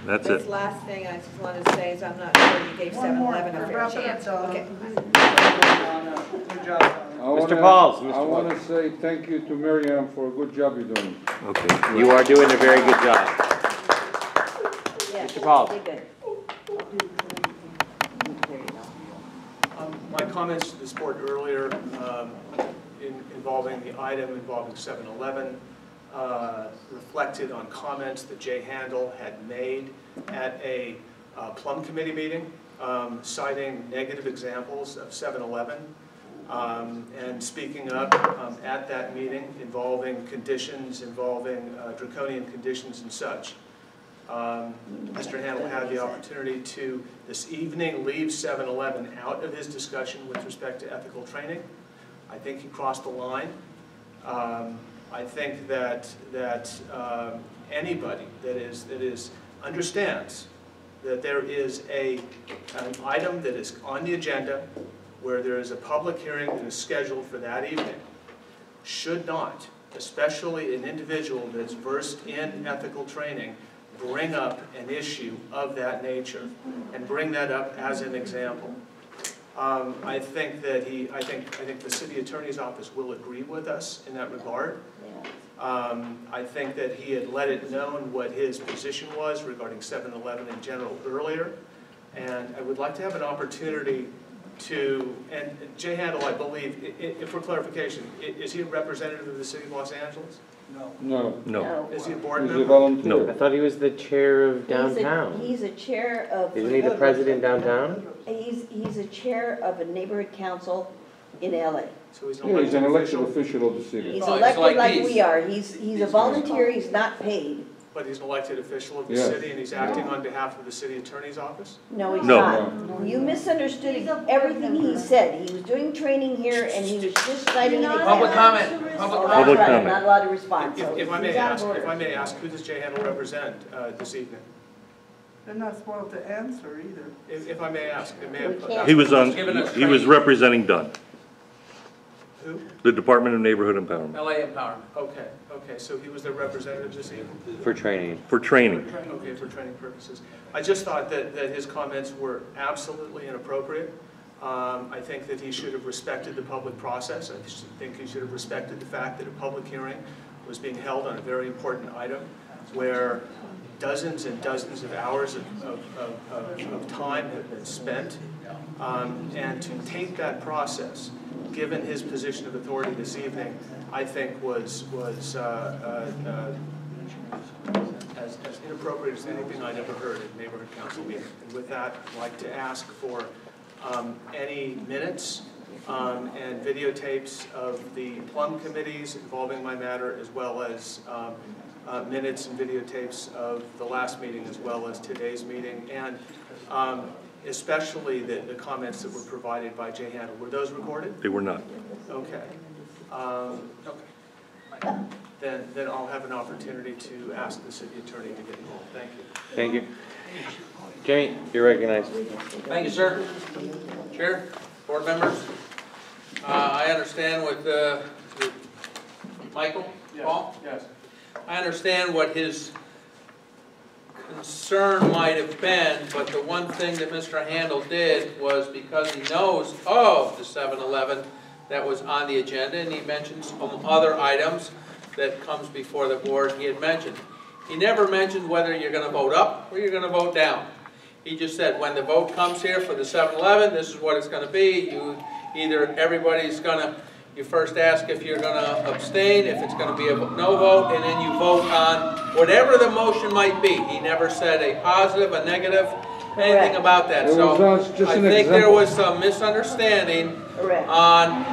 That's This it. last thing I just want to say is I'm not sure you gave 7-Eleven a fair chance. Okay. Good job, Donna. Mr. Pauls. I want to say thank you to Miriam for a good job you're doing. Okay. You are doing a very good job. Mr. Pauls. Good. My comments to this board earlier involving the item involving 7-Eleven reflected on comments that Jay Handel had made at a Plum Committee meeting, citing negative examples of 7-Eleven, and speaking up at that meeting involving conditions, involving draconian conditions and such. Mr. Handel had the opportunity to, this evening, leave 7-Eleven out of his discussion with respect to ethical training. I think he crossed the line. I think that anybody that understands that there is an item that is on the agenda where there is a public hearing that is scheduled for that evening should not, especially an individual that's versed in ethical training, bring up an issue of that nature and bring that up as an example. I think that I think the city attorney's office will agree with us in that regard. I think that he had let it known what his position was regarding 7-Eleven in general earlier, and I would like to have an opportunity to, and Jay Handel, I believe, for clarification, is he a representative of the city of Los Angeles? No. No. Is he a board He's a member? volunteer. No. I thought he was the chair of downtown. He's a chair of. Isn't he the president downtown? He's a chair of a neighborhood council in LA. So he's Yeah, he's an elected official, official of the city. He's Oh, he's elected like like these. we are. He's a volunteer, he's not paid. but he's an elected official of the Yes. city, and he's acting on behalf of the city attorney's office? No, he's No. not. You misunderstood everything he said. He was doing training here and he was just citing an example. Public comment. Oh, Public that's Public right, I'm comment. not allowed to respond, so If I may he's out of ask, order. who does Jay Handel represent this evening? They're not supposed to answer either. If I may ask, it may We have. can't. He was on, Giving us he was training. representing Dunn, Who? the Department of Neighborhood Empowerment, LA Empowerment. Okay, so he was their representative this evening? For training. for training. Okay, for training purposes. I just thought that his comments were absolutely inappropriate. I think that he should have respected the public process. I think he should have respected the fact that a public hearing was being held on a very important item where dozens and dozens of hours of time have been spent. And to taint that process, given his position of authority this evening, I think was as inappropriate as anything I'd ever heard at a neighborhood council meeting. And with that, I'd like to ask for any minutes and videotapes of the Plum committees involving my matter, as well as minutes and videotapes of the last meeting, as well as today's meeting, and especially the comments that were provided by Jay Handel. Were those recorded? They were not. Okay. Then I'll have an opportunity to ask the city attorney to get involved. Thank you. Thank you. Jamie, you're recognized. Thank you, sir. Chair, board members. I understand with Michael, Paul? Yes. I understand what his concern might have been, but the one thing that Mr. Handel did was, because he knows of the 7-Eleven that was on the agenda, and he mentioned some other items that comes before the board he had mentioned. He never mentioned whether you're going to vote up or you're going to vote down. He just said when the vote comes here for the 7-Eleven, this is what it's going to be. You first ask if you're going to abstain, if it's going to be a no vote, and then you vote on whatever the motion might be. He never said a positive, a negative, anything about that. It So was just I an think there example. was some misunderstanding Correct. on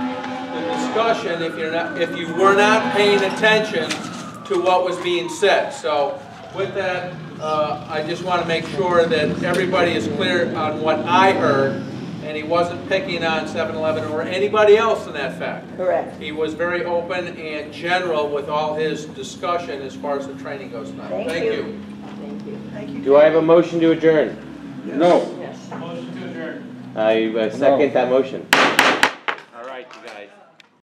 the discussion if you were not paying attention to what was being said. So with that, I just want to make sure that everybody is clear on what I heard, and he wasn't picking on 7-Eleven or anybody else in that fact. Correct. He was very open and general with all his discussion as far as the training goes tonight. Thank you. Thank you. Do I have a motion to adjourn? No. Yes. Motion to adjourn. I second that motion.